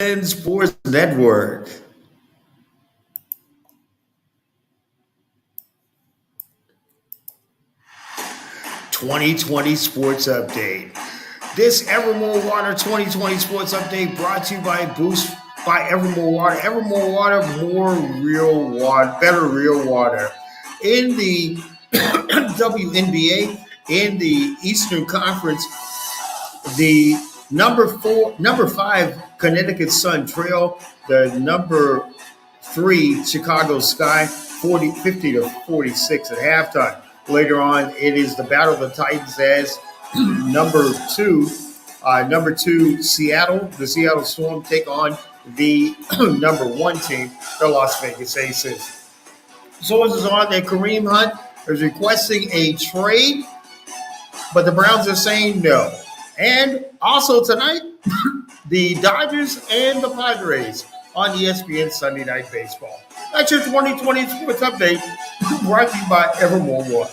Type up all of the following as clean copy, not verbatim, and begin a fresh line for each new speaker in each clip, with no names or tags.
And Sports Network. 2020 Sports Update. This Evermore Water 2020 Sports Update brought to you by Boost by Evermore Water. Evermore Water, more real water, better real water. In the WNBA, in the Eastern Conference, the number five Connecticut Sun trail the number three Chicago Sky 50 to 46 at halftime. Later on, it is the Battle of the Titans as number two, number two Seattle, the Seattle Storm take on the number one team, the Las Vegas Aces. Sources on that Kareem Hunt is requesting a trade, but the Browns are saying no. And also tonight, the Dodgers and the Padres on ESPN Sunday Night Baseball. That's your 2020 Sports Update brought to you by Evermore Water.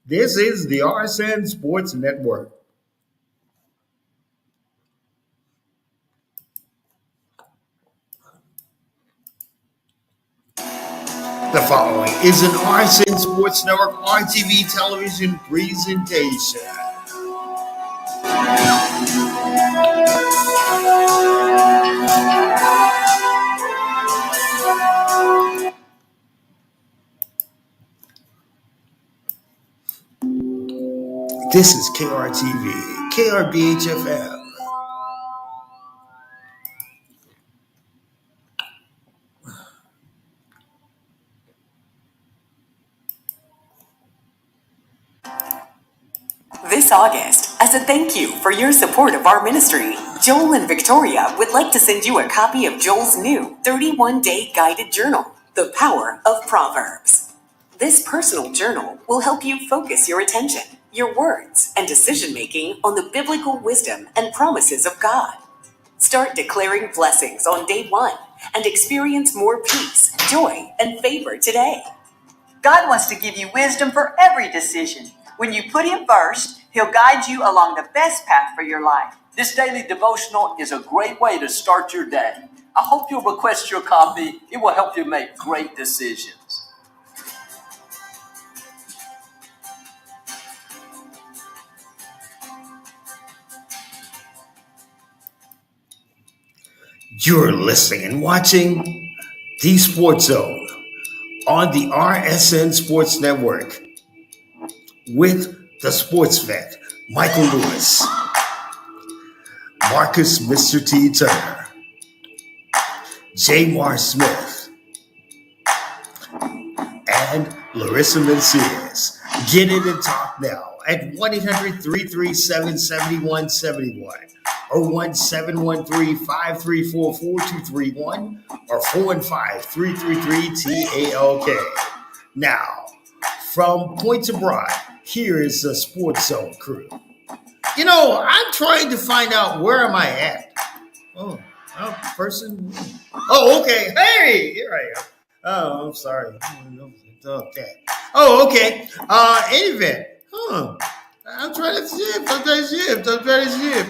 This is the RSN Sports Network. The following is an RSN Sports Network RTV television presentation. This is KRTV, KRBHFM.
This August, as a thank you for your support of our ministry, Joel and Victoria would like to send you a copy of Joel's new 31-day guided journal, The Power of Proverbs. This personal journal will help you focus your attention, your words, and decision-making on the biblical wisdom and promises of God. Start declaring blessings on day 1 and experience more peace, joy, and favor today.
God wants to give you wisdom for every decision. When you put Him first, He'll guide you along the best path for your life.
This daily devotional is a great way to start your day. I hope you'll request your copy. It will help you make great decisions.
You're listening and watching The Sports Zone on the RSN Sports Network with the sports vet, Michael Lewis, Marcus Mr. T. Turner, JMar Smith, and Larissa Manciaz. Get in and talk now at 1-800-337-7171 or 1-713-534-4231 or 415-333-TALK. Now, from Point to Broad, here is the Sports Zone crew. You know, I'm trying to find out where am I at. Oh, person. Oh, okay. Hey, here I am. Oh, I'm sorry. Okay. Oh, okay. Anyway, I'm trying to shift.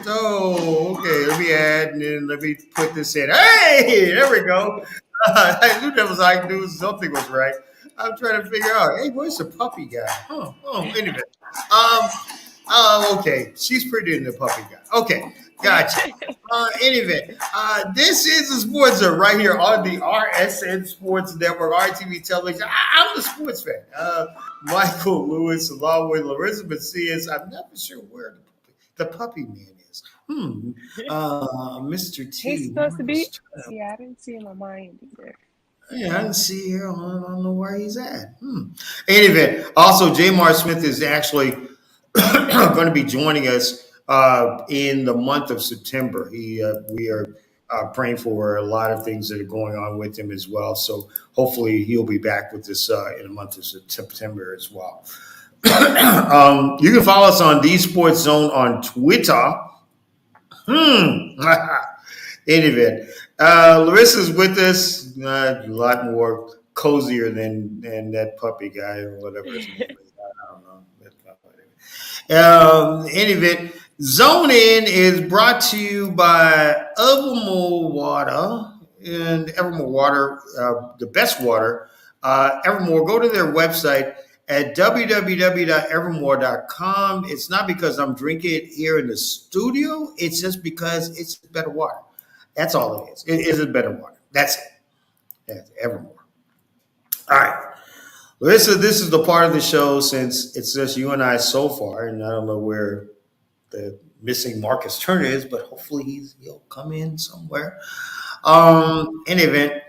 Oh, okay. Let me add and then let me put this in. Hey, there we go. I knew that was I knew something was right. I'm trying to figure out. Hey, where's the puppy guy? Anyway. Okay. She's pretty in the puppy guy. Okay. Gotcha. Anyway, this is the Sports Zone right here on the RSN Sports Network, RTV television. I'm the sports fan. Michael Lewis, along with Larissa Manciaz. I'm never sure where the puppy man is. Mr. T.
He's supposed to be. Yeah, I didn't see him on my end either.
Yeah, I didn't see here. I don't know where he's at. Anyway, also JMar Smith is actually going to be joining us in the month of September. We are praying for a lot of things that are going on with him as well. So hopefully he'll be back with us in the month of September as well. You can follow us on The Sports Zone on Twitter. Anyway, Larissa's with us. A lot more cozier than that puppy guy or whatever his name is. Any event, Zone In is brought to you by Evermore Water and Evermore Water, the best water. Evermore, go to their website at www.evermore.com. It's not because I'm drinking it here in the studio. It's just because it's better water. That's all it is. It is a better water. That's it. That's Evermore. All right. Larissa, this is the part of the show since it's just you and I so far, and I don't know where the missing Marcus Turner is, but hopefully he'll come in somewhere. In event,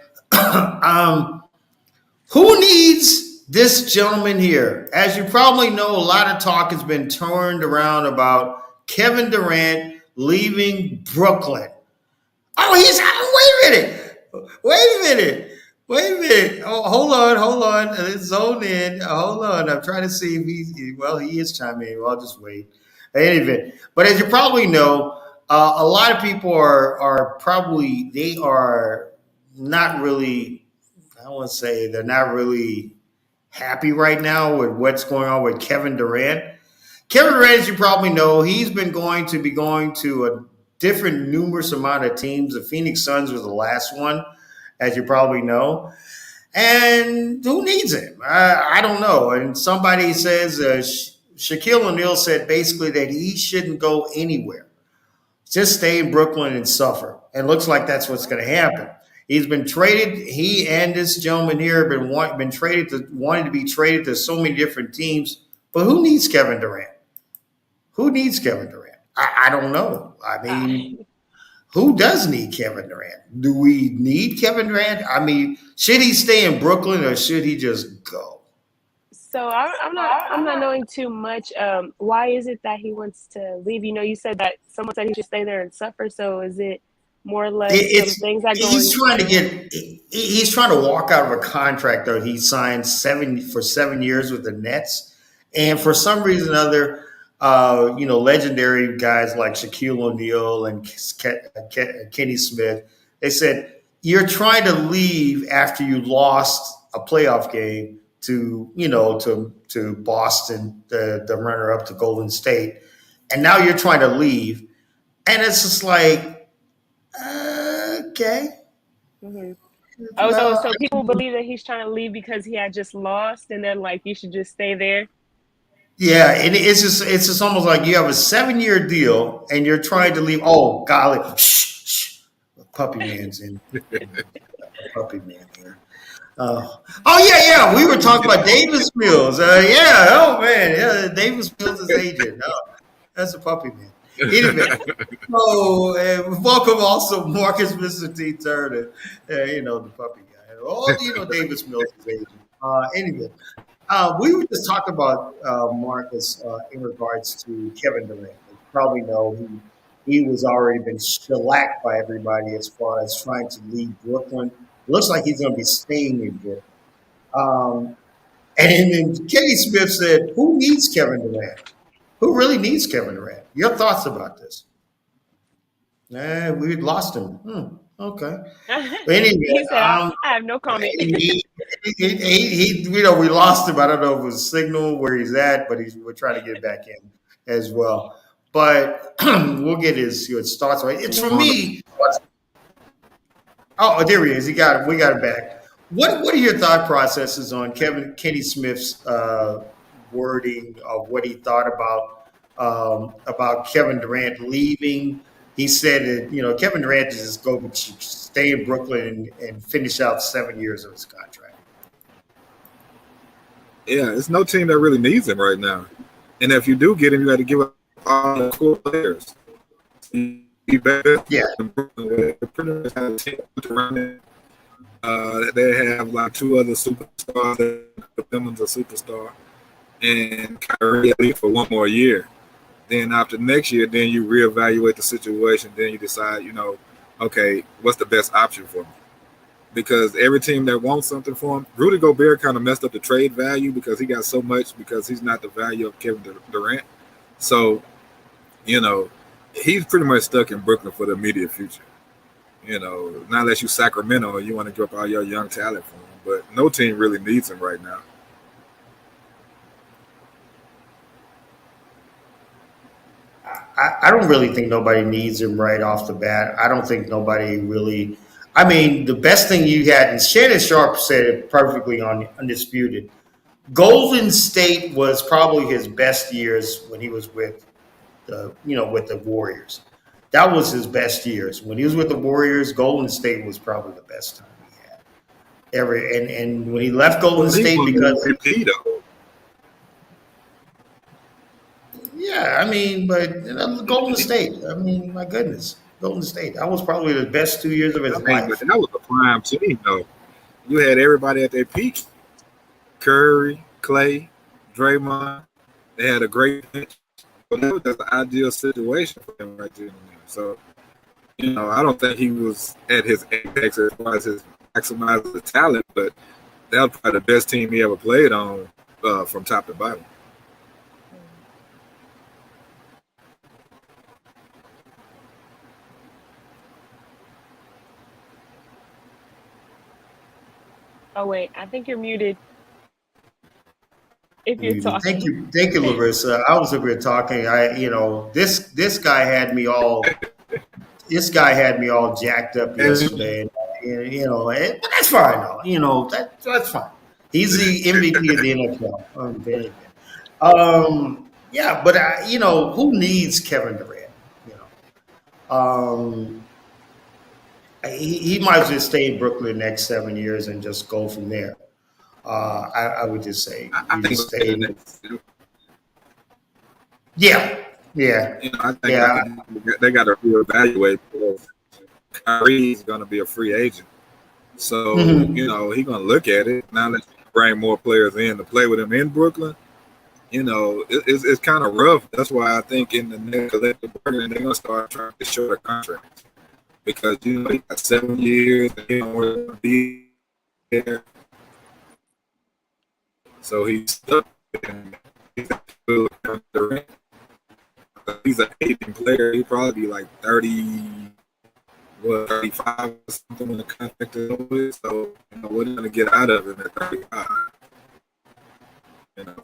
who needs this gentleman here? As you probably know, a lot of talk has been turned around about Kevin Durant leaving Brooklyn. Oh, he's wait a minute. Wait a minute. Wait a minute. Oh, hold on. Let's zone in. Hold on. I'm trying to see if he is chiming in. Well, I'll just wait. Anyway, but as you probably know, a lot of people are probably, they are not really, I don't want to say they're not really happy right now with what's going on with Kevin Durant. Kevin Durant, as you probably know, he's been going to a different numerous amount of teams. The Phoenix Suns was the last one, as you probably know. And who needs him? I don't know. And somebody says, Shaquille O'Neal said basically that he shouldn't go anywhere. Just stay in Brooklyn and suffer. And it looks like that's what's going to happen. He's been traded. He and this gentleman here have been traded wanting to be traded to so many different teams. But who needs Kevin Durant? Who needs Kevin Durant? I don't know. I mean, who does need Kevin Durant? Do we need Kevin Durant? I mean, should he stay in Brooklyn or should he just go?
So I'm not knowing too much. Why is it that he wants to leave? You know, you said that someone said he should stay there and suffer. So is it more or less some things that
he's trying to walk out of a contract that he signed for 7 years with the Nets, and for some reason or other, legendary guys like Shaquille O'Neal and Kenny Smith, they said you're trying to leave after you lost a playoff game to Boston, the runner up to Golden State, and now you're trying to leave, and it's just like, okay.
Mm-hmm. Oh, so people believe that he's trying to leave because he had just lost, and then like you should just stay there.
Yeah, and it's just almost like you have a 7-year deal and you're trying to leave. Oh, golly, shh. Puppy man's in. Puppy man here. Yeah. We were talking about Davis Mills. Oh man, yeah, Davis Mills is agent. No, that's a puppy man. Anyway, welcome also Marcus Mr. T. Turner. The puppy guy. Davis Mills is agent. Anyway. We were just talking about Marcus in regards to Kevin Durant. You probably know he was already been shellacked by everybody as far as trying to leave Brooklyn. It looks like he's going to be staying in Brooklyn. And then Kenny Smith said, "Who needs Kevin Durant? Who really needs Kevin Durant? Your thoughts about this?" We lost him. Okay. Anyway,
he said, "I have no comment."
we lost him. I don't know if it was signal where he's at, but we're trying to get back in as well. But we'll get his thoughts. It's for me. Oh, there he is. We got it back. What are your thought processes on Kenny Smith's wording of what he thought about Kevin Durant leaving? He said that, Kevin Durant just stay in Brooklyn and finish out 7 years of his contract.
Yeah, it's no team that really needs him right now. And if you do get him, you got to give up all the cool players. Be better.
Yeah.
They pretty much have a team around it. They have like 2 other superstars. Simmons a superstar. And Kyrie at least for 1 more year. Then after next year, then you reevaluate the situation. Then you decide, okay, what's the best option for me? Because every team that wants something for him, Rudy Gobert kind of messed up the trade value because he got so much because he's not the value of Kevin Durant. So, he's pretty much stuck in Brooklyn for the immediate future. Not unless you Sacramento and you want to give up all your young talent for him. But no team really needs him right now.
I don't really think nobody needs him right off the bat. I don't think nobody really. I mean, the best thing you had, and Shannon Sharp said it perfectly on Undisputed. Golden State was probably his best years when he was with with the Warriors. That was his best years. When he was with the Warriors, Golden State was probably the best time he had ever. And when he left Golden State, because yeah, I mean, but Golden State. I mean, my goodness, Golden State. That was probably the best 2 years of his life.
But that was a prime team, though. You had everybody at their peak: Curry, Clay, Draymond. They had a great bench. But that was just an ideal situation for him right there. So, I don't think he was at his apex as far as his maximizing the talent, but that was probably the best team he ever played on from top to bottom.
Oh wait, I think you're muted. If you're talking.
Thank you, Larissa. I was over here talking. This guy had me all. This guy had me all jacked up yesterday. But that's fine. That's fine. He's the MVP of the NFL. Yeah, but who needs Kevin Durant? He might as well stay in Brooklyn the next 7 years and just go from there. I would just say
I think
stay. Yeah.
I think they got to reevaluate because Kyrie's going to be a free agent. So, he's going to look at it. Now let's bring more players in to play with him in Brooklyn. It's kind of rough. That's why I think in the next collective bargaining, they're going to start trying to shorter contracts. Because, he got 7 years and he don't want to be there. So he's stuck. He's an aging player. He'd probably be like 30, 35 or something when the contract is over. So, what are you going to get out of him at 35?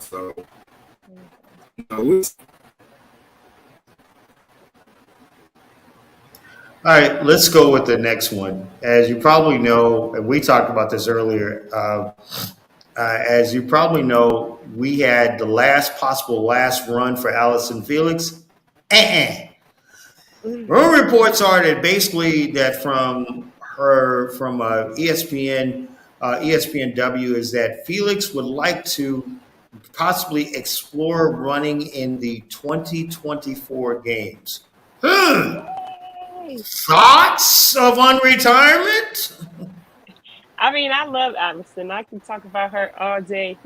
So,
all right, let's go with the next one. As you probably know, and we talked about this earlier, as you probably know, we had the last run for Allison Felix. Rumor reports are that basically that from ESPNW is that Felix would like to possibly explore running in the 2024 games. Thoughts of unretirement?
I mean, I love Allison. I can talk about her all day,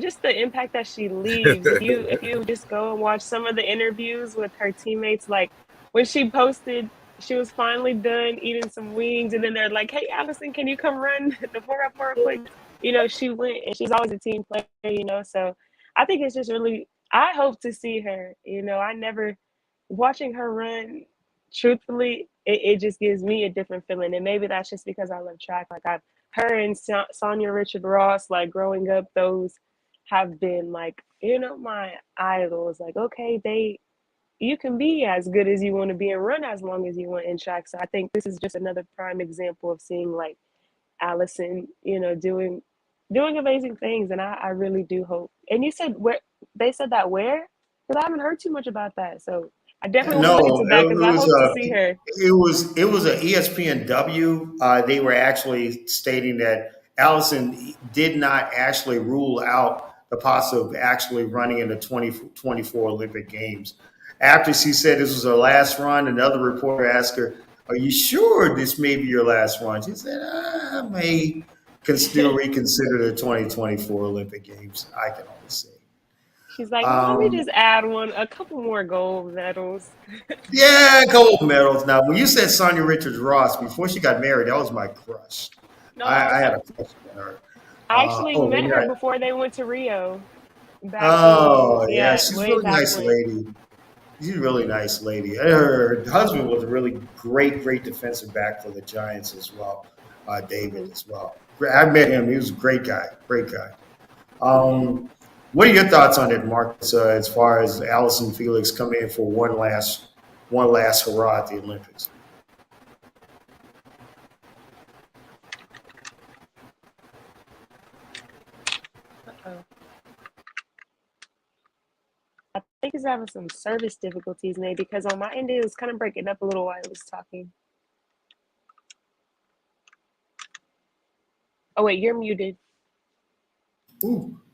just the impact that she leaves. If you just go and watch some of the interviews with her teammates, like when she posted she was finally done eating some wings, and then they're like, "Hey, Allison, can you come run the 4x4 quick?" She went, and she's always a team player. So I think it's just really. I hope to see her. I never watching her run. Truthfully, it just gives me a different feeling, and maybe that's just because I love track. Like her and Sonia Richard Ross, like growing up, those have been like my idols. Like, okay, you can be as good as you want to be and run as long as you want in track. So I think this is just another prime example of seeing like Allison, doing amazing things, and I really do hope. And you said where they said that where? Because I haven't heard too much about that. So I definitely want to look into that because I hope to see her.
It was a ESPNW. They were actually stating that Allison did not actually rule out the possibility of actually running in the 2024 Olympic Games. After she said this was her last run, another reporter asked her, "Are you sure this may be your last run?" She said, "I may still reconsider the 2024 Olympic Games. I can only say."
She's like, let me just add a couple more gold medals.
Yeah, gold medals. Now, when you said Sonia Richards Ross, before she got married, that was my crush.
No,
I had a crush on her.
I actually met her before they went to Rio.
Yeah, she's a really nice lady. She's a really nice lady. Her husband was a really great defensive back for the Giants as well, David as well. I met him. He was a great guy. What are your thoughts on it, Marcus? As far as Allison Felix coming in for one last hurrah at the Olympics?
Uh-oh. I think he's having some service difficulties, maybe, because on my end it was kind of breaking up a little while I was talking. Oh wait, you're muted.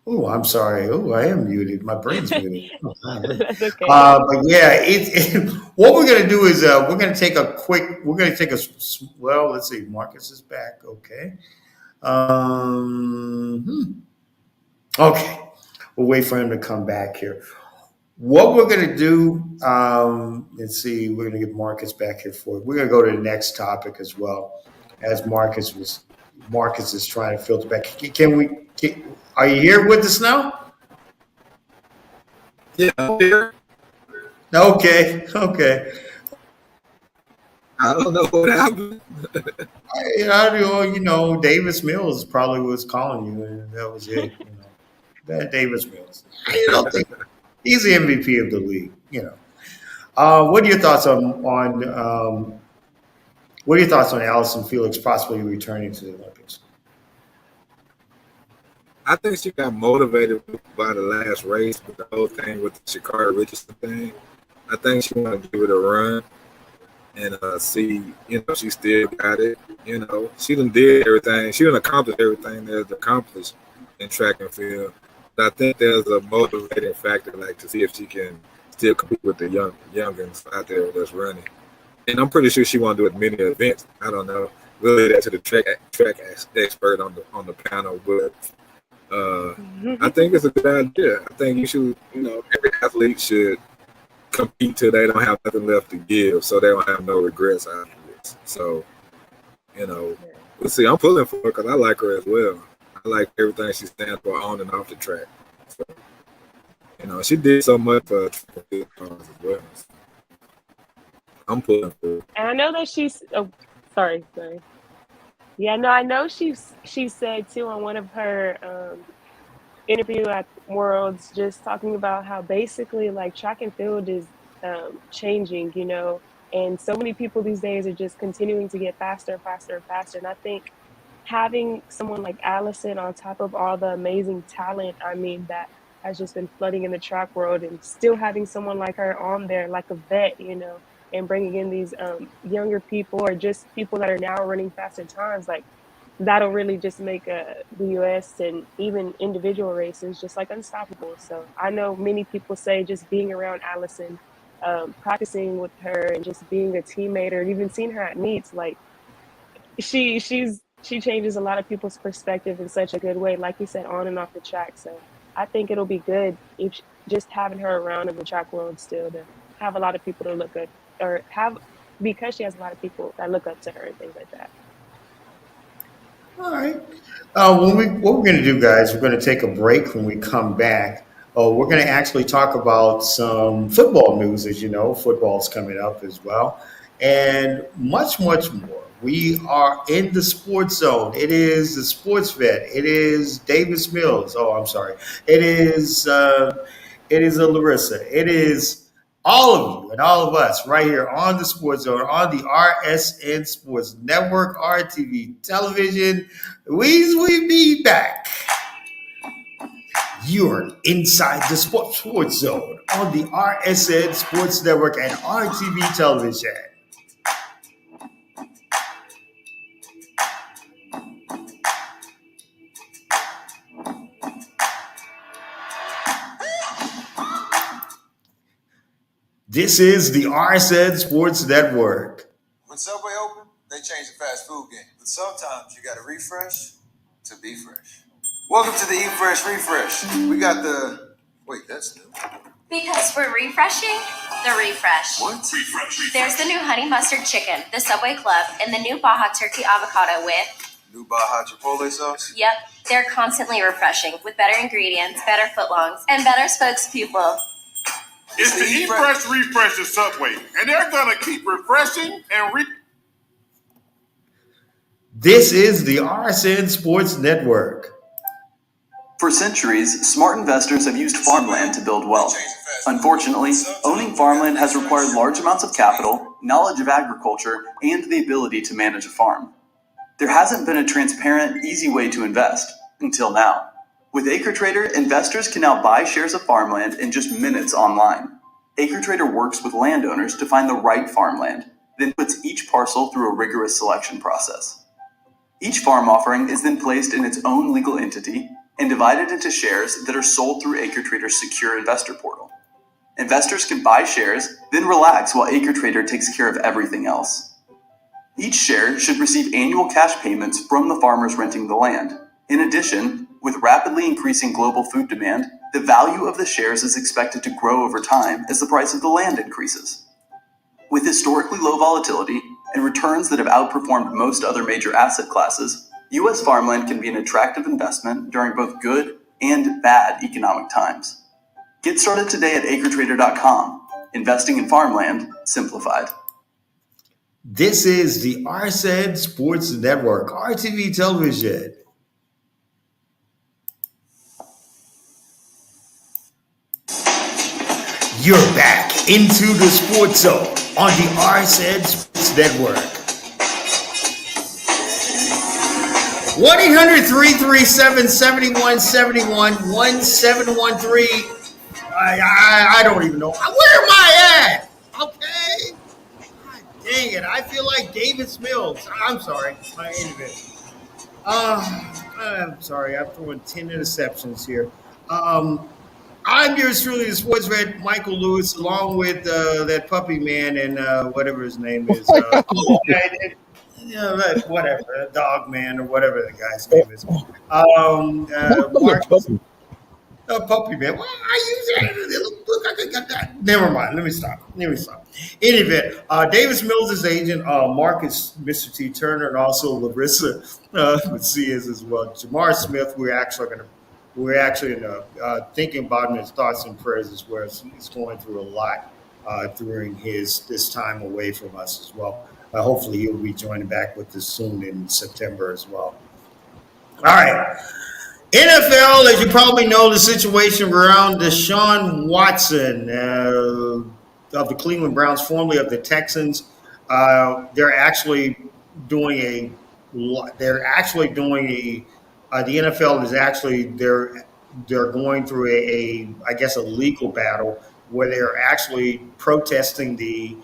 Ooh, I'm sorry. Ooh, I am muted. My brain's muted. Oh,
That's okay.
but yeah, what we're gonna do is we're gonna take well, let's see. Marcus is back. Okay. Okay. We'll wait for him to come back here. What we're gonna do, let's see. We're gonna get Marcus back here for it. We're gonna go to the next topic as well, as Marcus is trying to filter back. Are you here with us now?
Yeah, I'm here.
Okay.
I don't know what happened.
Davis Mills probably was calling you, and that was it. That Davis Mills. I don't think he's the MVP of the league. What are your thoughts on Allison Felix possibly returning to the Olympics?
I think she got motivated by the last race with the whole thing with the Sha'Carri Richardson thing. I think she wanted to give it a run and see, she still got it. She done did everything. She done accomplished everything there's accomplished in track and field. But I think there's a motivating factor, like to see if she can still compete with the youngins out there that's running. And I'm pretty sure she want to do as many events. I don't know. We'll leave that to the track expert on the panel, but I think it's a good idea. I think you should, every athlete should compete till they don't have nothing left to give, so they don't have no regrets afterwards. So, we'll see. I'm pulling for her because I like her as well. I like everything she stands for on and off the track. So, she did so much for track and field as well. So I'm pulling for her.
And I know that she's. Oh, sorry. Yeah, no, I know she said too on one of her interview at Worlds, just talking about how basically like track and field is changing, and so many people these days are just continuing to get faster and faster and faster. And I think having someone like Allison on top of all the amazing talent, that has just been flooding in the track world, and still having someone like her on there, like a vet, and bringing in these younger people or just people that are now running faster times, like that'll really just make the U.S. and even individual races just like unstoppable. So I know many people say just being around Allison, practicing with her, and just being a teammate, or even seeing her at meets, like she changes a lot of people's perspective in such a good way, like you said, on and off the track. So I think it'll be good if just having her around in the track world still, to have a lot of people to look at, or because she has a lot of people that look up to her and things like that.
All right. What we're going to do, guys, we're going to take a break. When we come back, we're going to actually talk about some football news. As you know, football's coming up as well, and much more. We are in the sports zone. It is the sports vet. It is Davis Mills. Oh, I'm sorry. It is a Larissa. It is all of you and all of us right here on the Sports Zone, on the RSN Sports Network, RTV Television. We be back. You're inside the Sports Zone on the RSN Sports Network and RTV Television. This is the RSN Sports Network.
When Subway opened, they changed the fast food game. But sometimes you gotta refresh to be fresh. Welcome to the Eat Fresh Refresh. We got wait, that's new.
Because we're refreshing the refresh.
What? Refresh.
There's the new honey mustard chicken, the Subway Club, and the new Baja turkey avocado with
New Baja Chipotle sauce?
Yep, they're constantly refreshing with better ingredients, better footlongs, and better spokespeople.
It's the Eat Fresh Refresh at Subway, and they're gonna keep refreshing and
This is the RSN Sports Network.
For centuries, smart investors have used farmland to build wealth. Unfortunately, owning farmland has required large amounts of capital, knowledge of agriculture, and the ability to manage a farm. There hasn't been a transparent, easy way to invest, until now. With AcreTrader, investors can now buy shares of farmland in just minutes online. AcreTrader works with landowners to find the right farmland, then puts each parcel through a rigorous selection process. Each farm offering is then placed in its own legal entity and divided into shares that are sold through AcreTrader's secure investor portal. Investors can buy shares, then relax while AcreTrader takes care of everything else. Each share should receive annual cash payments from the farmers renting the land. In addition, with rapidly increasing global food demand, the value of the shares is expected to grow over time as the price of the land increases. With historically low volatility and returns that have outperformed most other major asset classes, U.S. farmland can be an attractive investment during both good and bad economic times. Get started today at acretrader.com. Investing in farmland simplified.
This is the RSED Sports Network, RTV Television. You're back into the Sports Zone on the RSED Sports Network. 1-800-337-7171, 1713. I don't even know. Where am I at? Okay. God dang it. I feel like Davis Mills. I'm sorry. My internet. I'm sorry. I'm throwing 10 interceptions here. I'm yours truly, the sports vet, Michael Lewis, along with that puppy man and whatever his name is. Whatever, dog man or whatever the guy's name is. Marcus, puppy man. Why are you saying that? Never mind. Let me stop. In any event, Davis Mills' agent, Marcus, Mr. T. Turner, and also Larissa Manciaz as well. JMar Smith, we're actually thinking about him, his thoughts and prayers as well. He's going through a lot during this time away from us as well. Hopefully he'll be joining back with us soon in September as well. All right. NFL, as you probably know, the situation around Deshaun Watson of the Cleveland Browns, formerly of the Texans, they're actually doing the NFL is actually they're going through a legal battle where they're actually protesting the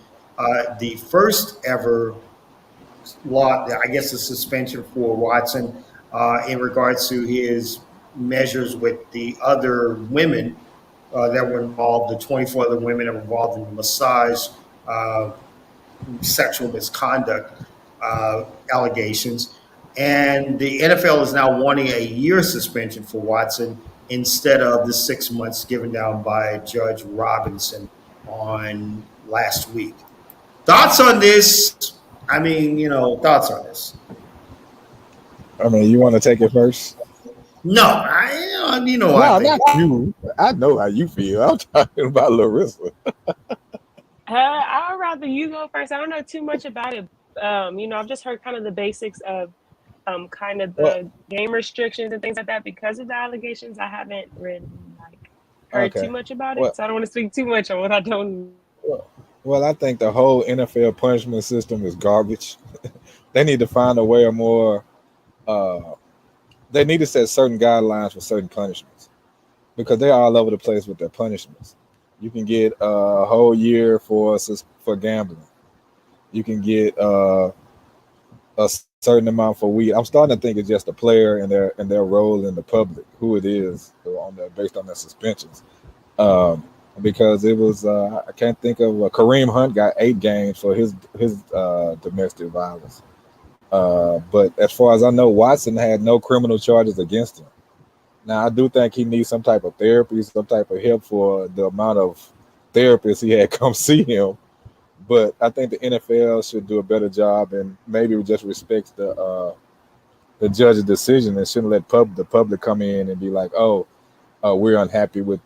first ever law, the suspension for Watson in regards to his measures with the other women that were involved, the 24 other women that were involved in the massage sexual misconduct allegations. And the NFL is now wanting a year suspension for Watson instead of the 6 months given down by Judge Robinson on last week. Thoughts on this? Thoughts on this?
You want to take it first?
No,
not you. I know how you feel. I'm talking about Larissa.
I'd rather you go first. I don't know too much about it. I've just heard kind of the basics of kind of the game restrictions and things like that because of the allegations. I haven't really heard too much about it, so I don't want to speak too much on what I don't.
Well, I think the whole NFL punishment system is garbage. They need to find a way of more. They need to set certain guidelines for certain punishments because they're all over the place with their punishments. You can get a whole year for gambling. You can get a certain amount for weed. I'm starting to think it's just the player and their role in the public, who it is based on their suspensions. Because it was I can't think of Kareem Hunt got 8 games for his domestic violence. But as far as I know, Watson had no criminal charges against him. Now, I do think he needs some type of therapy, some type of help for the amount of therapists he had come see him. But I think the NFL should do a better job and maybe just respects the judge's decision and shouldn't let the public come in and be like, we're unhappy with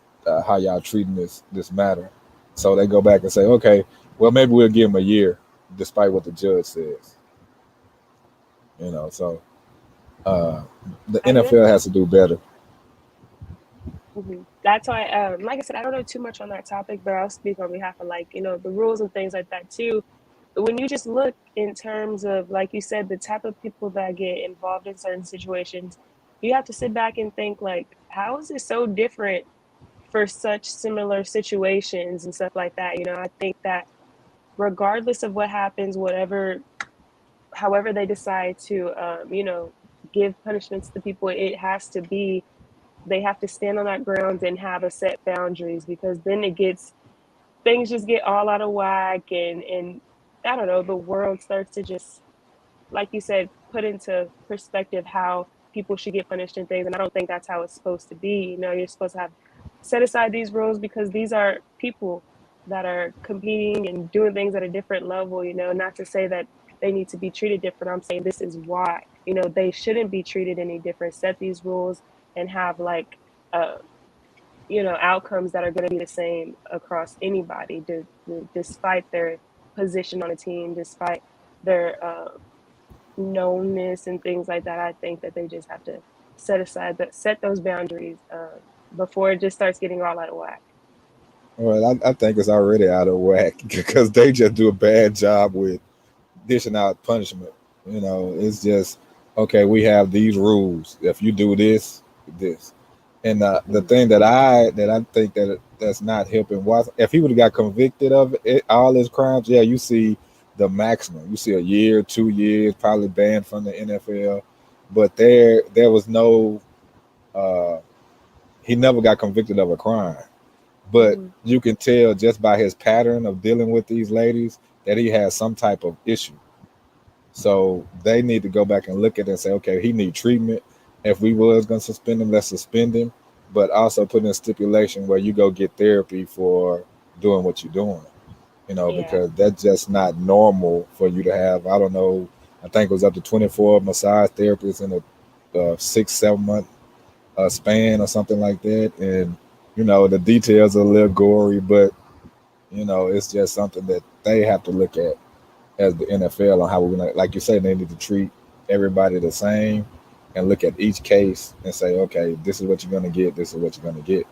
how y'all treating this matter. So they go back and say, okay, well, maybe we'll give him a year despite what the judge says. So the NFL has to do better.
That's why, like I said, I don't know too much on that topic, but I'll speak on behalf of, like, the rules and things like that too. When you just look in terms of, like you said, the type of people that get involved in certain situations, you have to sit back and think, like, how is it so different for such similar situations and stuff like that? I think that regardless of what happens, however they decide to, give punishments to people, it has to be, they have to stand on that ground and have a set boundaries, because then things just get all out of whack, and I don't know, the world starts to just, like you said, put into perspective how people should get punished and things. And I don't think that's how it's supposed to be. You're supposed to have set aside these rules, because these are people that are competing and doing things at a different level. Not to say that they need to be treated different. I'm saying this is why. They shouldn't be treated any different. Set these rules and have, like, uh, outcomes that are going to be the same across anybody, despite their position on a team, despite their knownness and things like that. I think that they just have to set those boundaries before it just starts getting all out of whack.
Well, I think it's already out of whack because they just do a bad job with dishing out punishment. It's just okay. We have these rules. If you do this, this, and the thing that I think that's not helping Watson. If he would have got convicted of all his crimes, yeah, you see the maximum. You see a year, 2 years, probably banned from the NFL. But there was no. He never got convicted of a crime. But you can tell just by his pattern of dealing with these ladies that he has some type of issue. So they need to go back and look at it and say, okay, he need treatment. If we was going to suspend him, let's suspend him. But also put in a stipulation where you go get therapy for doing what you're doing. Because that's just not normal for you to have. I don't know. I think it was up to 24 massage therapists in a 6-7 month span or something like that. And the details are a little gory, but it's just something that they have to look at as the NFL on how we're gonna, like you say, they need to treat everybody the same and look at each case and say, okay, this is what you're gonna get, this is what you're gonna get.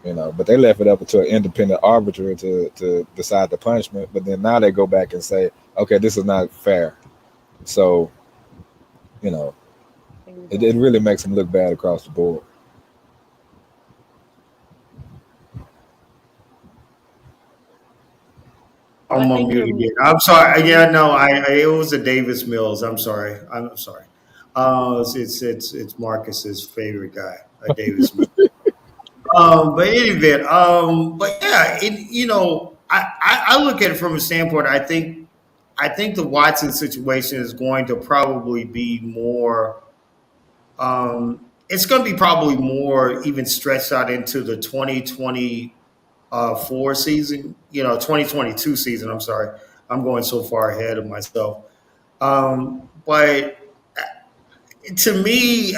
But they left it up to an independent arbiter to decide the punishment. But then now they go back and say, okay, this is not fair. So, it really makes them look bad across the board.
I'm on mute again. I'm sorry. Yeah, no, it was a Davis Mills. I'm sorry. I'm sorry. It's Marcus's favorite guy, Davis Mills. But in any event, but yeah, I look at it from a standpoint. I think the Watson situation is going to probably be more. It's going to be probably more even stretched out into the 2024 season. 2022 season. I'm sorry, I'm going so far ahead of myself. But to me,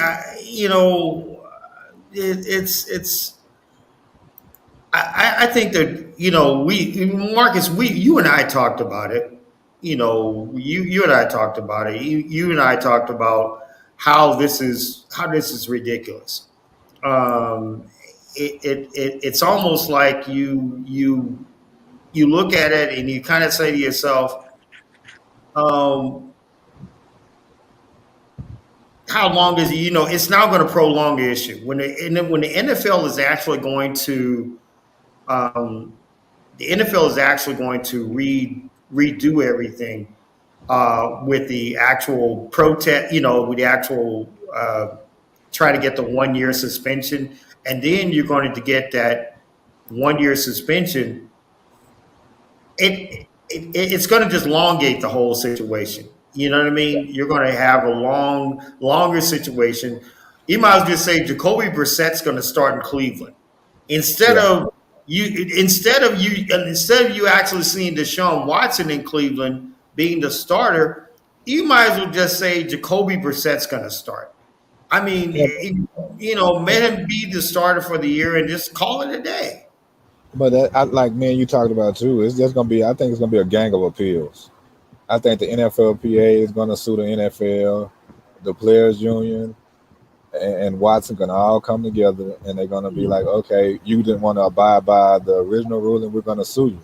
it's. I think that we Marcus, you and I talked about it. You and I talked about it. You and I talked about how this is ridiculous. Um, it's almost like you look at it and you kind of say to yourself, um, how long is it's now going to prolong the issue when the NFL is actually going to um, the NFL is actually going to redo everything with the actual protest, with the actual try to get the 1 year suspension, and then you're going to get that 1 year suspension. It's going to just elongate the whole situation. You know what I mean? You're going to have a longer situation. You might as well just say Jacoby Brissett's going to start in Cleveland instead
Yeah.
of you actually seeing Deshaun Watson in Cleveland being the starter. You might as well just say Jacoby Brissett's going to start. I mean,
Yeah.
let him be the starter for the year and just call it a day.
But like me and you talked about too, it's just gonna be. I think it's gonna be a gang of appeals. I think the NFLPA is gonna sue the NFL, the Players Union, and Watson gonna all come together, and they're gonna be like, okay, you didn't want to abide by the original ruling, we're gonna sue you,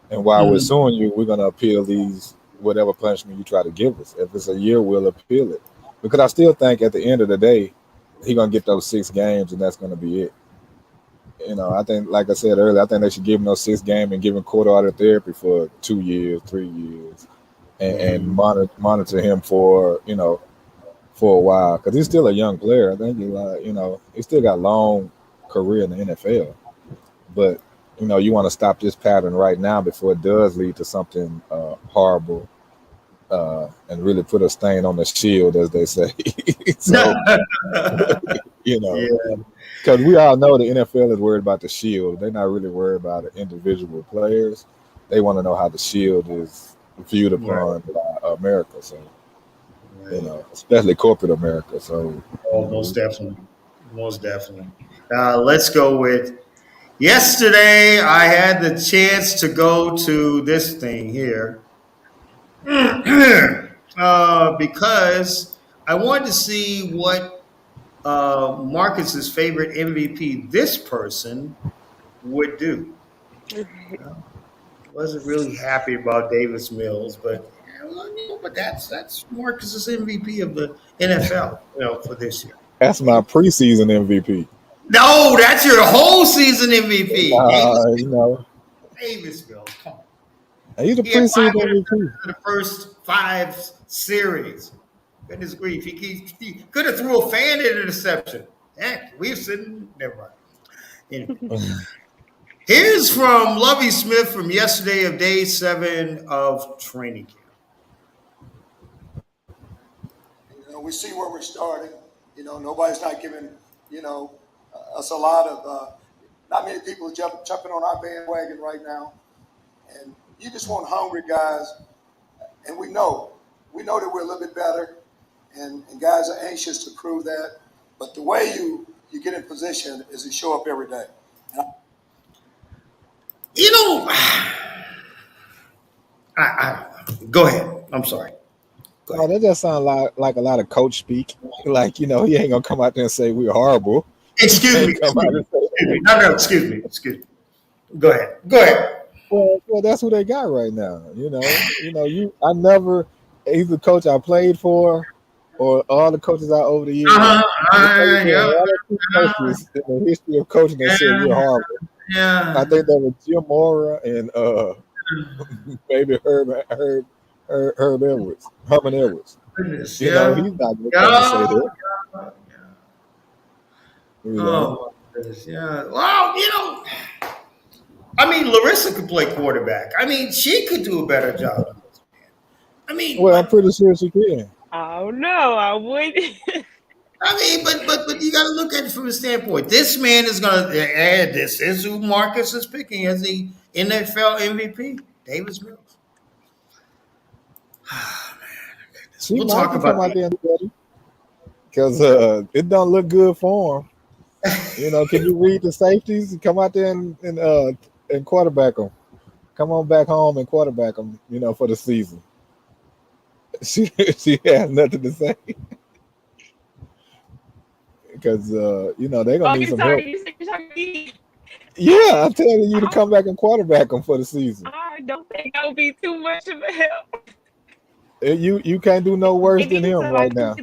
and while we're suing you, we're gonna appeal these whatever punishment you try to give us. If it's a year, we'll appeal it, because I still think at the end of the day, he's gonna get those 6 games, and that's gonna be it. I think, like I said earlier, I think they should give him those 6 games and give him quarter hour therapy for 2 years, 3 years, and monitor him for a while, because he's still a young player. I think he still got a long career in the NFL. But you want to stop this pattern right now before it does lead to something horrible, and really put a stain on the shield, as they say. So
Yeah.
because we all know the NFL is worried about the shield. They're not really worried about the individual players. They want to know how the shield is viewed upon by America. So. Especially corporate America. So,
most definitely, most definitely. Let's go with yesterday. I had the chance to go to this thing here because I wanted to see what Marcus's favorite MVP, this person, would do. Wasn't really happy about Davis Mills, but that's Marcus's MVP of the NFL, for this year.
That's my preseason MVP.
No, that's your whole season MVP. Davis Mills, come on.
He's the preseason MVP.
The first 5 series. Goodness grief, he could have threw a fan interception. Heck, we've seen. Never mind. Anyway. Here's from Lovie Smith from yesterday of day 7 of training camp.
We see where we're starting. Nobody's not giving, us a lot of, not many people are jumping on our bandwagon right now. And you just want hungry guys. And we know that we're a little bit better. And guys are anxious to prove that. But the way you get in position is to show up every day.
I go ahead. I'm sorry.
Oh, that just sounds like a lot of coach speak. Like, he ain't gonna come out there and say we're horrible.
Excuse me. No, excuse me. Go ahead.
Well, that's who they got right now. I never, he's the coach I played for, or all the coaches out over the years. Coaches in the history of coaching that said we're horrible.
Yeah.
I think that was Jim Mora and maybe Herman Edwards.
Goodness,
he's not going to say that.
Oh, goodness, yeah. Well, Larissa could play quarterback. She could do a better job.
Well, I'm pretty sure she can.
Oh no, I would.
But you got to look at it from a standpoint. This man is going to add. This is who Marcus is picking as the NFL MVP, Davis Mills. Oh, man,
we'll talk about that because it don't look good for him. Can you read the safeties? Come out there and quarterback them. Come on back home and quarterback them. For the season. She has nothing to say. Because they're gonna need some help. Yeah, I'm telling you to come back and quarterback them for the season.
I don't think that would be too much of a help.
You can't do no worse than him right now.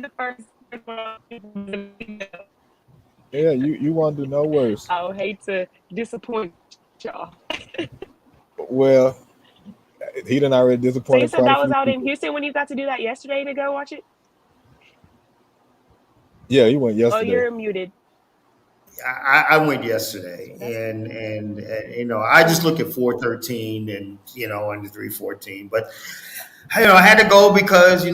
Yeah, you want to do no worse.
I would hate to disappoint y'all.
Well, he done already disappointed.
So you said that was out in Houston when you got to do that yesterday to go watch it?
Yeah, he went yesterday.
Oh, you're muted.
I went yesterday, and I just look at 413 and and the 314, but I had to go because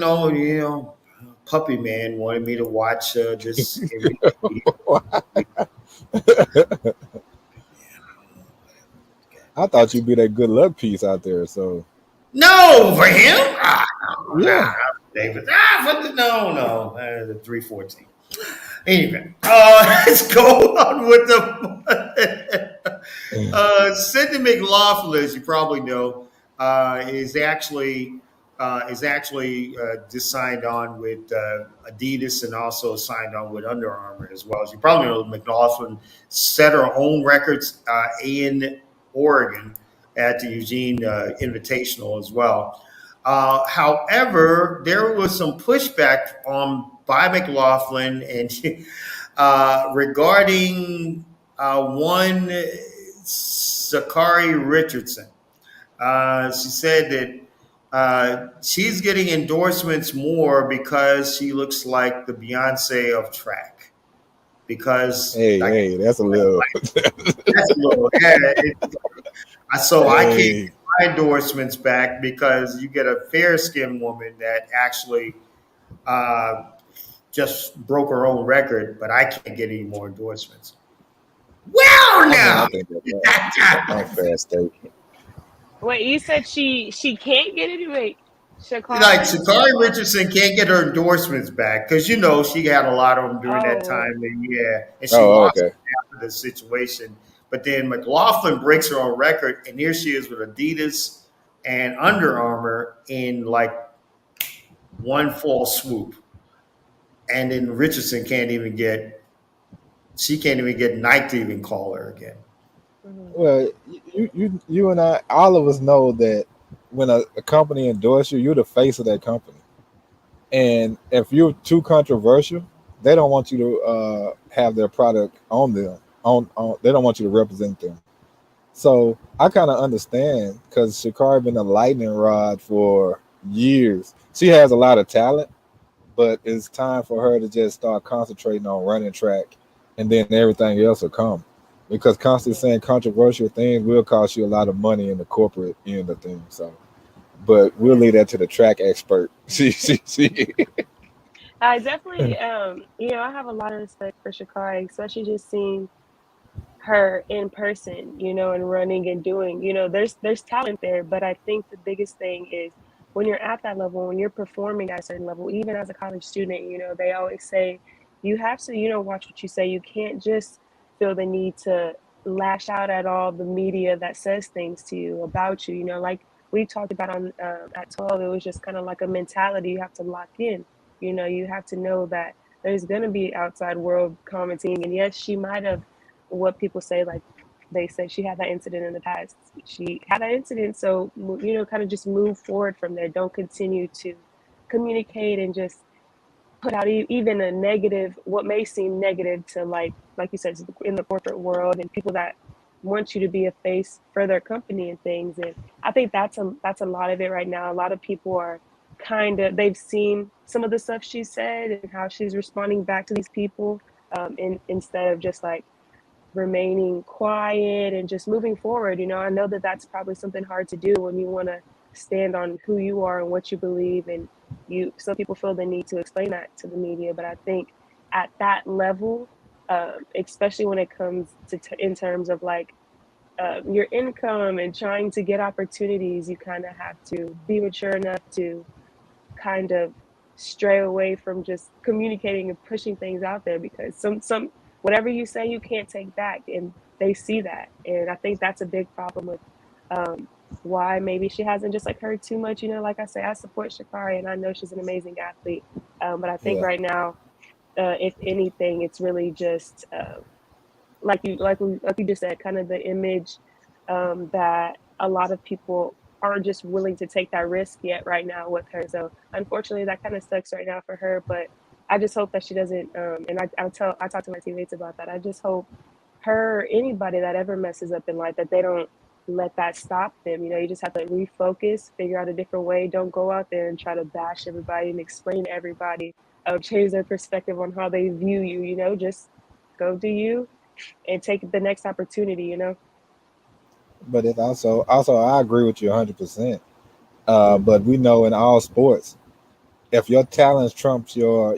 Puppy Man wanted me to watch this.
I thought you'd be that good luck piece out there. So
no, for him, David. No, the 314. Anyway, let's go on with the Cindy McLaughlin, as you probably know, is actually is actually just signed on with Adidas and also signed on with Under Armour as well. As you probably know, McLaughlin set her own records in Oregon at the Eugene Invitational as well. However, there was some pushback by McLaughlin and regarding one Sakari Richardson. She said that she's getting endorsements more because she looks like the Beyonce of track. Because
that's a little.
So I can't get my endorsements back because you get a fair-skinned woman that actually just broke her own record, but I can't get any more endorsements. Well, now.
I think that's a fair statement.
Wait, you said she can't get it? Wait, Shakari?
Like Sakari Richardson can't get her endorsements back because she had a lot of them during that time, and she lost it after the situation. But then McLaughlin breaks her own record, and here she is with Adidas and Under Armour in like one fall swoop, and then Richardson can't even get Nike to even call her again.
Well, you and I, all of us know that when a company endorses you, you're the face of that company. And if you're too controversial, they don't want you to have their product on them. They don't want you to represent them. So I kind of understand because Shakari been a lightning rod for years. She has a lot of talent, but it's time for her to just start concentrating on running track, and then everything else will come. Because constantly saying controversial things will cost you a lot of money in the corporate end of things. So, but we'll leave that to the track expert.
I definitely, I have a lot of respect for Shakari, especially just seeing her in person, and running and doing, there's talent there. But I think the biggest thing is when you're at that level, when you're performing at a certain level, even as a college student, they always say you have to, watch what you say. You can't just feel the need to lash out at all the media that says things to you about you, like we talked about on at 12. It was just kind of like a mentality you have to lock in. You have to know that there's going to be outside world commenting, and yes, she might have, what people say, like they said she had that incident in the past. She had that incident, so kind of just move forward from there. Don't continue to communicate and just put out even a negative, what may seem negative to like you said, in the corporate world and people that want you to be a face for their company and things. And I think that's a lot of it right now. A lot of people are they've seen some of the stuff she said and how she's responding back to these people, instead of just like remaining quiet and just moving forward. I know that that's probably something hard to do when you want to stand on who you are and what you believe, and some people feel the need to explain that to the media. But I think at that level, especially when it comes to in terms of like your income and trying to get opportunities, you kind of have to be mature enough to kind of stray away from just communicating and pushing things out there, because some whatever you say you can't take back, and they see that. And I think that's a big problem with why maybe she hasn't just like heard too much. Like I say, I support Shakari and I know she's an amazing athlete, but I think right now, if anything, it's really just like you just said, kind of the image that a lot of people aren't just willing to take that risk yet right now with her. So unfortunately, that kind of sucks right now for her. But I just hope that she doesn't. And I talk to my teammates about that. I just hope anybody that ever messes up in life, that they don't let that stop them. You just have to refocus, figure out a different way. Don't go out there and try to bash everybody and explain to everybody, change their perspective on how they view you. Just go do you and take the next opportunity.
But it also I agree with you 100%. But we know in all sports, if your talents trumps your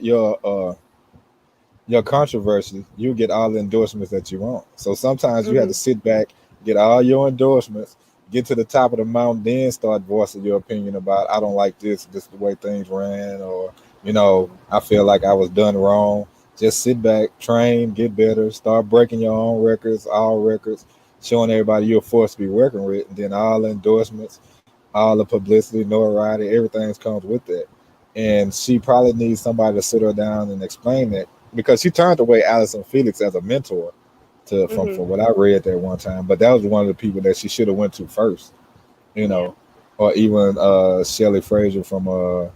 controversy, you get all the endorsements that you want. So sometimes you have to sit back, get all your endorsements, get to the top of the mountain, then start voicing your opinion about, I don't like this is the way things ran, or I feel like I was done wrong. Just sit back, train, get better, start breaking your own records, all records, showing everybody you're a force to be working with, and then all the endorsements. all the publicity, notoriety, everything comes with that. And she probably needs somebody to sit her down and explain that because she turned away Allison Felix as a mentor to
Hmm.
from what I read that one time. But that was one of the people that she should have went to first, you
Yeah.
know, or even Shelley Frazier from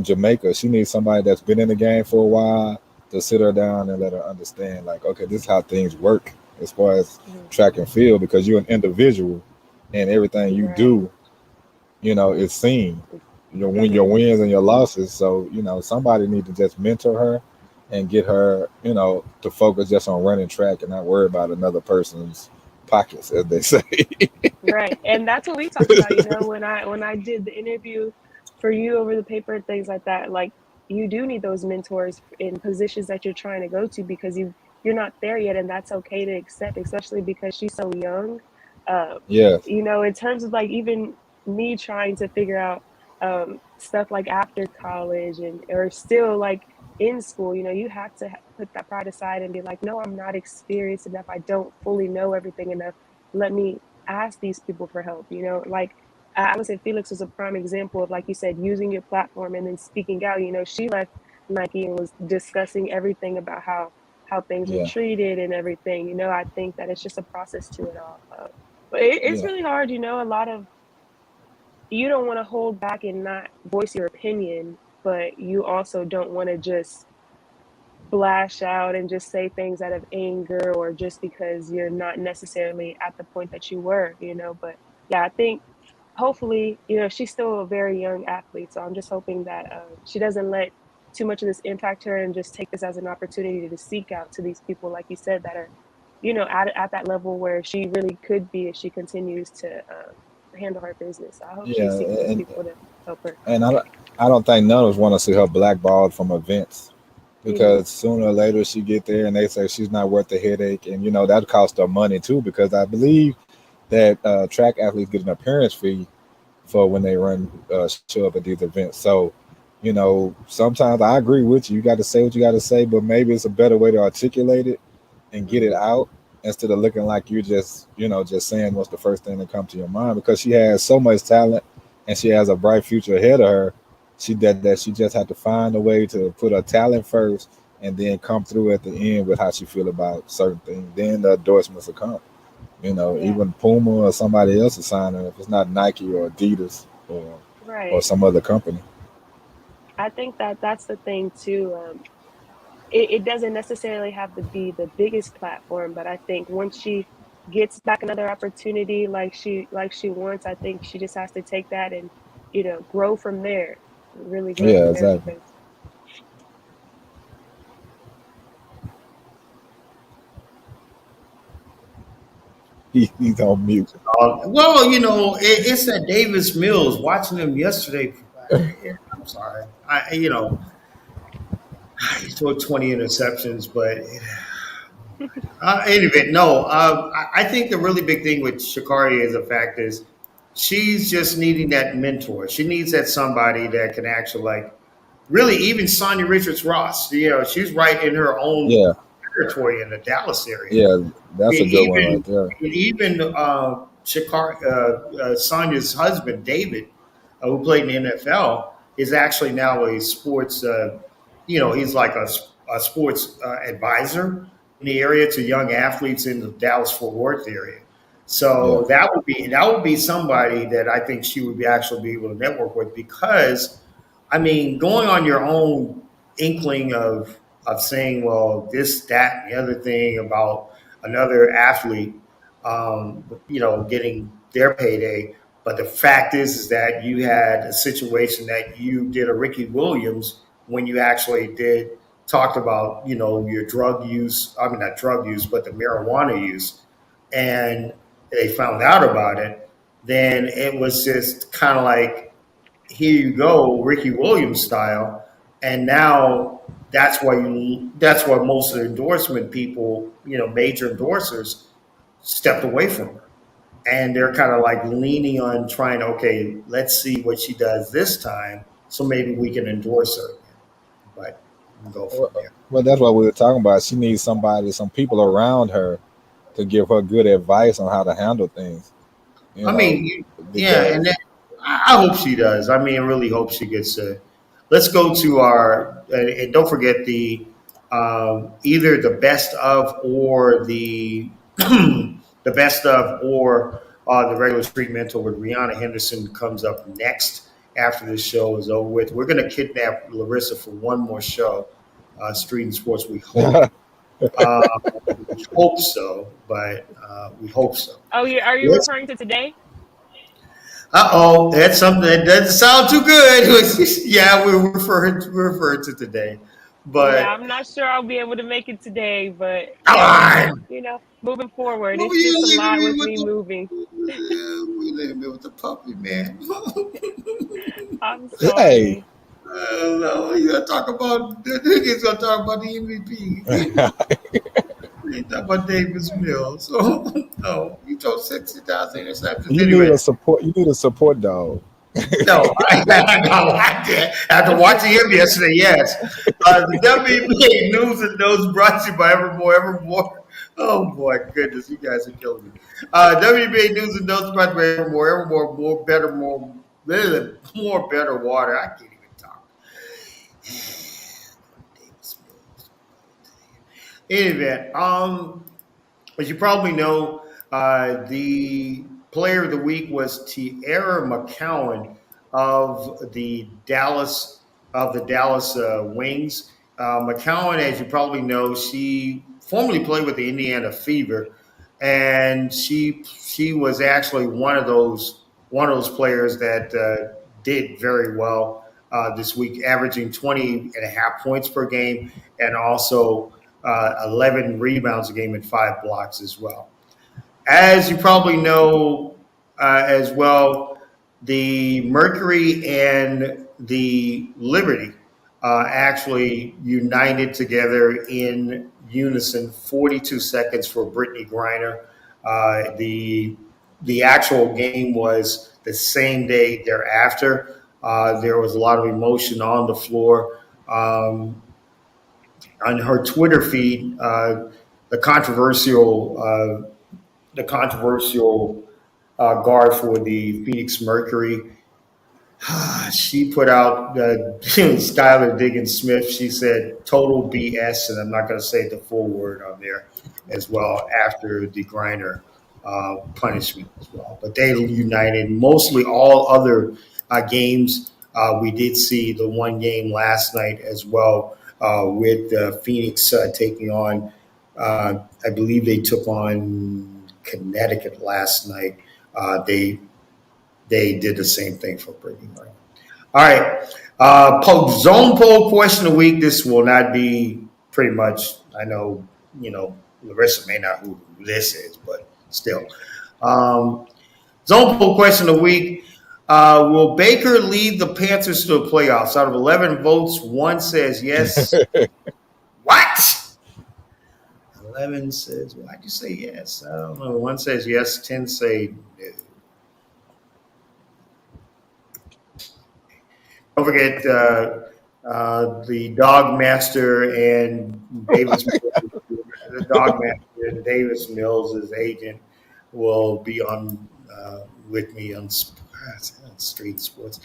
Jamaica. She needs somebody that's been in the game for a while to sit her down and let her understand, like, okay, this is how things work as far as
Mhm.
track and field, because you're an individual and everything you
Right.
do, is seen. When your
Hmm.
wins and your losses. So, somebody need to just mentor her and get her, to focus just on running track and not worry about another person's pockets, as they say.
Right. And that's what we talked about, when I did the interview for you over the paper and things like that. Like, you do need those mentors in positions that you're trying to go to because you're not there yet, and that's okay to accept, especially because she's so young. Um,
Yes.
in terms of like even me trying to figure out stuff like after college and or still like in school, you have to put that pride aside and be like, no, I'm not experienced enough. I don't fully know everything enough. Let me ask these people for help. Like I would say Felix was a prime example of, like you said, using your platform and then speaking out. She left Nike and was discussing everything about how things were
Yeah.
treated and everything. I think that it's just a process to it all. But it's
Yeah.
really hard. A lot of you don't want to hold back and not voice your opinion, but you also don't want to just flash out and just say things out of anger or just because you're not necessarily at the point that you were. But yeah, I think hopefully, she's still a very young athlete. So I'm just hoping that she doesn't let too much of this impact her and just take this as an opportunity to seek out to these people, like you said, that are, at that level where she really could be if she continues to handle her business. So I hope she
Yeah.
seeks those
And
people to help her.
and I don't think none of us want to see her blackballed from events
Hmm.
because sooner or later she get there and they say she's not worth the headache, and that costs her money too, because I believe that track athletes get an appearance fee for when they show up at these events. So, sometimes I agree with you. You got to say what you got to say, but maybe it's a better way to articulate it and get it
Hmm.
out instead of looking like you're just saying what's the first thing that comes to your mind, because she has so much talent and she has a bright future ahead of her. That she just had to find a way to put her talent first and then come through at the end with how she feel about certain things. Then the endorsements will come.
Yeah.
Even Puma or somebody else is signing if it's not Nike or Adidas or
Right.
some other company.
I think that that's the thing too. It doesn't necessarily have to be the biggest platform, but I think once she gets back another opportunity like she wants, I think she just has to take that and grow from there, really grow
Yeah,
from there
exactly.
because
He's on mute.
Well, it's at Davis Mills. Watching him yesterday, I'm sorry. He threw 20 interceptions, but anyway, no. I think the really big thing with Shakari is the fact is she's just needing that mentor. She needs that somebody that can actually like really even Sonia Richards Ross. She's right in her own
Yeah,
territory in the Dallas area.
yeah, that's a good one right
Even
there.
even Sonia's husband David, who played in the NFL, is actually now a sports. He's like a sports advisor in the area to young athletes in the Dallas Fort Worth area.
Yeah,
So that would be somebody that I think she would be actually be able to network with because I mean, going on your own inkling of saying, well, this, that, and the other thing about another athlete, getting their payday. But the fact is that you had a situation that you did a Ricky Williams when you actually did talked about, your drug use. I mean, not drug use, but the marijuana use, and they found out about it. Then it was just kind of like here you go, Ricky Williams style, and now that's why most of the endorsement people, major endorsers, stepped away from her, and they're kind of like leaning on trying. Okay, let's see what she does this time, so maybe we can endorse her again, but we'll go from
well,
there.
well, that's what we were talking about. She needs some people around her to give her good advice on how to handle things. You
I
know,
mean, yeah, and then
because
I hope she does. I mean, I really hope she gets a. Let's go to our and don't forget the either the best of or the the best of or the regular street mentor with Rihanna Henderson comes up next after this show is over with. We're going to kidnap Larissa for one more show, Street and Sports. Uh, we hope so, but we hope so.
Oh, are you
Let's
referring to today?
That's something that doesn't sound too good. Yeah, we're referring to today,
Yeah,
but
I'm not sure I'll be able to make it today, but
come
yeah,
on,
moving forward,
well,
it's just a
you leaving
lot
me
with
with
me moving.
we leaving me with the puppy, man.
I'm
Hey,
sorry.
No, you gotta talk about the niggas gonna talk about the MVP. We ain't talking about Davis Mills. So no, you throw 60,000 interceptions
you need
anyway.
a support. You need a support dog.
No, I did. After watching him yesterday, yes. The WBA News and Notes brought to you by Evermore. Oh, boy, goodness, you guys are killing me. WBA News and Notes brought to you by Evermore, more better water. I can't even talk. In any event, as you probably know, the player of the week was Tierra McCowan of the Dallas Wings. McCowan, as you probably know, she formerly played with the Indiana Fever, and she was actually one of those players that did very well this week, averaging 20 and a half points per game, and also 11 rebounds a game and 5 blocks as well. As you probably know as well, the Mercury and the Liberty actually united together in unison. 42 seconds for Brittany Griner. The actual game was the same day thereafter. There was a lot of emotion on the floor. On her Twitter feed, the controversial guard for the Phoenix Mercury. She put out Skylar Diggins Smith. She said total BS, and I'm not going to say the full word on there as well after the Griner punishment as well. But they united. Mostly all other games, we did see the one game last night as well with Phoenix taking on. I believe they took on Connecticut last night. They did the same thing for Brittany. All right. Zone poll question of the week. This will not be pretty much, I know, Larissa may not know who this is, but still. Zone poll question of the week. Will Baker lead the Panthers to the playoffs? Out of 11 votes, one says yes. What? 11 says, why'd you say yes? I don't know. One says yes, 10 say no. Don't forget the Dog Master and Davis. The Dog Master and Davis Mills' agent will be on with me on Street Sports.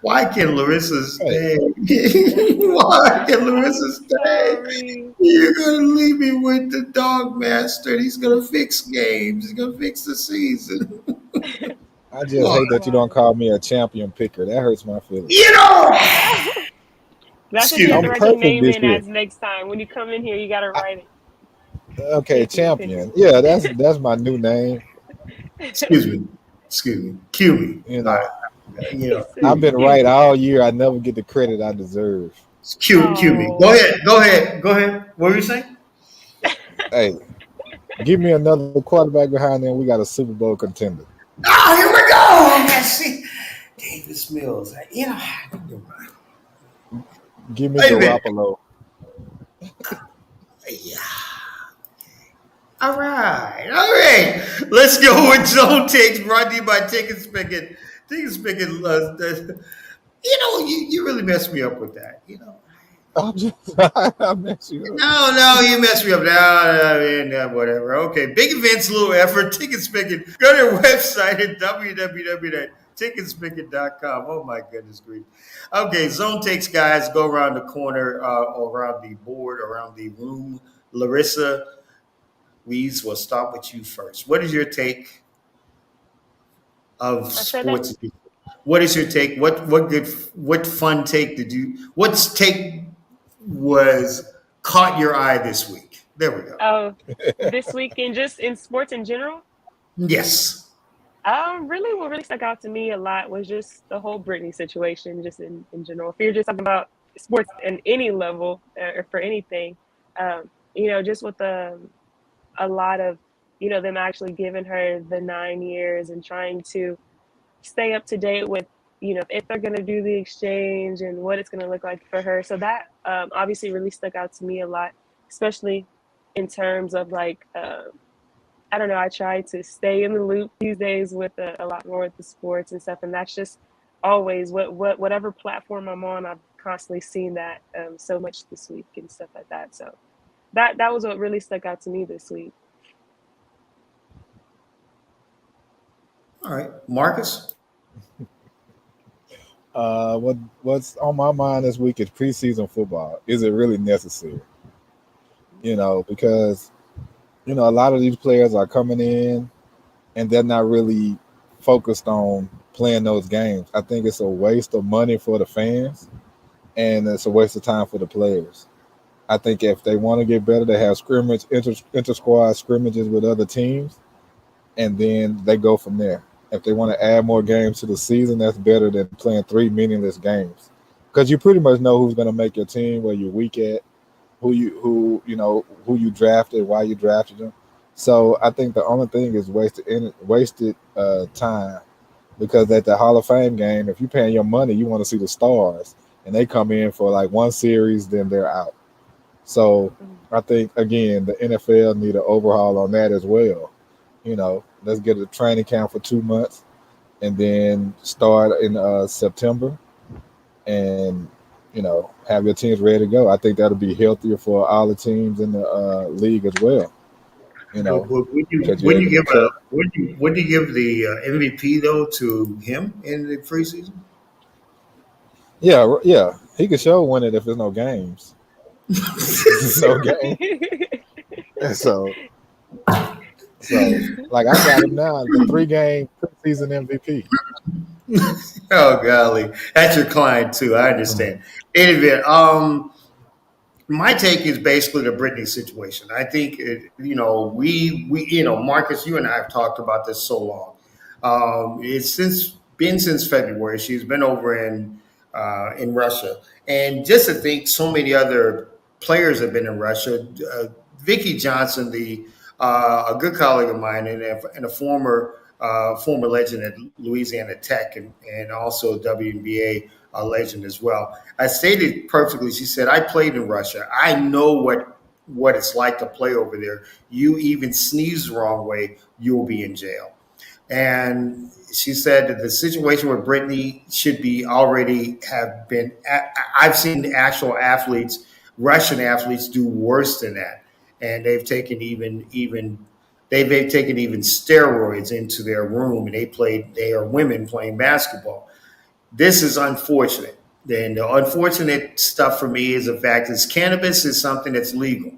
Why can Larissa stay? Why can Larissa stay?
Sorry.
You're gonna leave me with the Dog Master. He's gonna fix games. He's gonna fix the season.
I just hate that you don't call me a champion picker. That hurts my feelings.
That's what
Excuse
you have
I'm
to
me.
write your
perfect
name
this
in
year.
as next time. When you come in here, you got to write it.
Okay, champion. Yeah, that's my new name.
Excuse me. Cue me.
You know, I've
Cue
been
me.
right all year. I never get the credit I deserve.
Cue me. Go ahead. What were you saying?
Hey, give me another quarterback behind them. We got a Super Bowl contender.
Oh, here we go. Man, see, Davis Mills.
Give me
Wait a minute.
Garoppolo.
Yeah. All right. Let's go with Zone Takes, brought to you by Ticket Spigot. Ticket Spigot, you really messed me up with that.
I mess you up.
No, you messed me up. No, whatever. Okay, big events, little effort. Ticket Spigot. Go to their website at www Ticketspicket.com. Oh my goodness grief. Okay, zone takes guys go around the corner, around the board, around the room. Larissa, we will start with you first. What is your take of
I said that.
sports? What is your take? What fun take did you? What's take was caught your eye this week? There we go.
Oh, this weekend, just in sports in general.
Yes.
Really, what really stuck out to me a lot was just the whole Britney situation, just in general. If you're just talking about sports in any level or for anything, just with a lot of, them actually giving her the 9 years and trying to stay up to date with, if they're going to do the exchange and what it's going to look like for her. So that obviously really stuck out to me a lot, especially in terms of like, I don't know, I try to stay in the loop these days with a lot more with the sports and stuff. And that's just always whatever platform I'm on, I've constantly seen that so much this week and stuff like that. So that was what really stuck out to me this week.
All right, Marcus.
What's on my mind this week is preseason football. Is it really necessary? Because a lot of these players are coming in and they're not really focused on playing those games. I think it's a waste of money for the fans and it's a waste of time for the players. I think if they want to get better, they have inter-squad scrimmages with other teams, and then they go from there. If they want to add more games to the season, that's better than playing 3 meaningless games, because you pretty much know who's going to make your team, where you're weak at, who you drafted, why you drafted them. So I think the only thing is wasted time, because at the Hall of Fame game, if you're paying your money, you want to see the stars, and they come in for like one series, then they're out. So I think, again, the NFL need an overhaul on that as well. Let's get a training camp for 2 months and then start in September and, have your teams ready to go. I think that'll be healthier for all the teams in the league as well.
Would you give the MVP though to him in the preseason?
Yeah. He could show win it if there's no games. There's no game. So like I got him now, the 3-game preseason MVP.
Oh golly, that's your client too. I understand. Anyway, my take is basically the Britney situation. I think Marcus, you and I have talked about this so long. It's been since February. She's been over in Russia, and just to think, so many other players have been in Russia. Vicky Johnson, a good colleague of mine, and a former legend at Louisiana Tech, and also WNBA legend as well. I stated perfectly. She said, "I played in Russia. I know what it's like to play over there. You even sneeze the wrong way, you'll be in jail." And she said that the situation with Brittany should be already have been. I've seen actual athletes, Russian athletes, do worse than that, and they've taken they've taken even steroids into their room, and they are women playing basketball. This is unfortunate. And the unfortunate stuff for me is the fact is cannabis is something that's legal,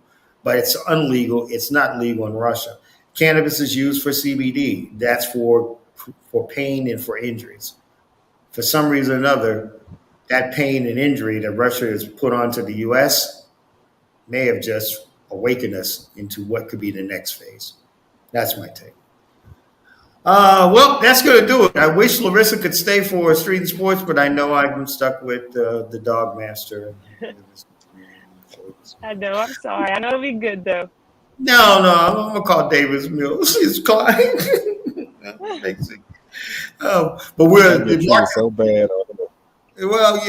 but it's unlegal. It's not legal in Russia. Cannabis is used for CBD. That's for pain and for injuries. For some reason or another, that pain and injury that Russia has put onto the U.S. may have just awakened us into what could be the next phase. That's my take. Well, that's going to do it. I wish Larissa could stay for Street and Sports, but I know I'm stuck with the Dog Master.
I know. I'm sorry. I know it'll be good though.
No, I'm going to call Davis Mills. His client. But we're
so bad.
Well,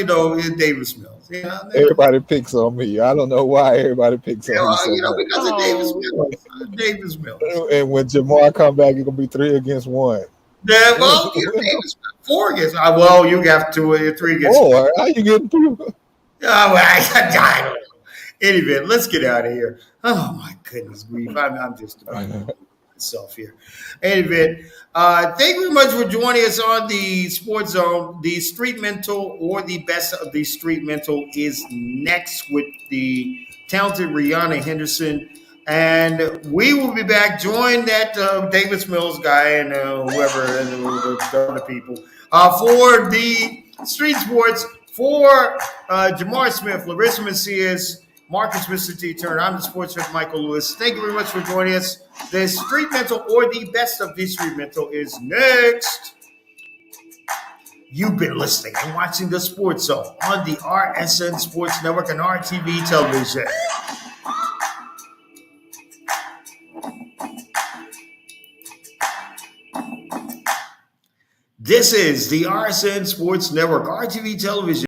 Davis Mills.
Everybody picks on me. I don't know why everybody picks on me so much.
Because of Davis Mills. Davis Mills.
And when JMar come back, it's gonna be 3-1.
Yeah, well, Davis 4 against. Well, you got 3 against
4. How you getting through?
I don't know. Anyway, let's get out of here. Oh my goodness grief! I'm just about. myself here. Anyway, thank you very much for joining us on the Sports Zone. The Street Mental, or the best of the Street Mental, is next with the talented Rihanna Henderson. And we will be back. Join that Davis Mills guy and whoever and the other people for the Street Sports. For JMar Smith, Larissa Manciaz, Marcus Mr. T. Turner, I'm the sports fan Michael Lewis. Thank you very much for joining us. The Street Mental, or the best of the Street Mental, is next. You've been listening and watching the Sports Zone on the RSN Sports Network and RTV television. This is the RSN Sports Network, RTV television.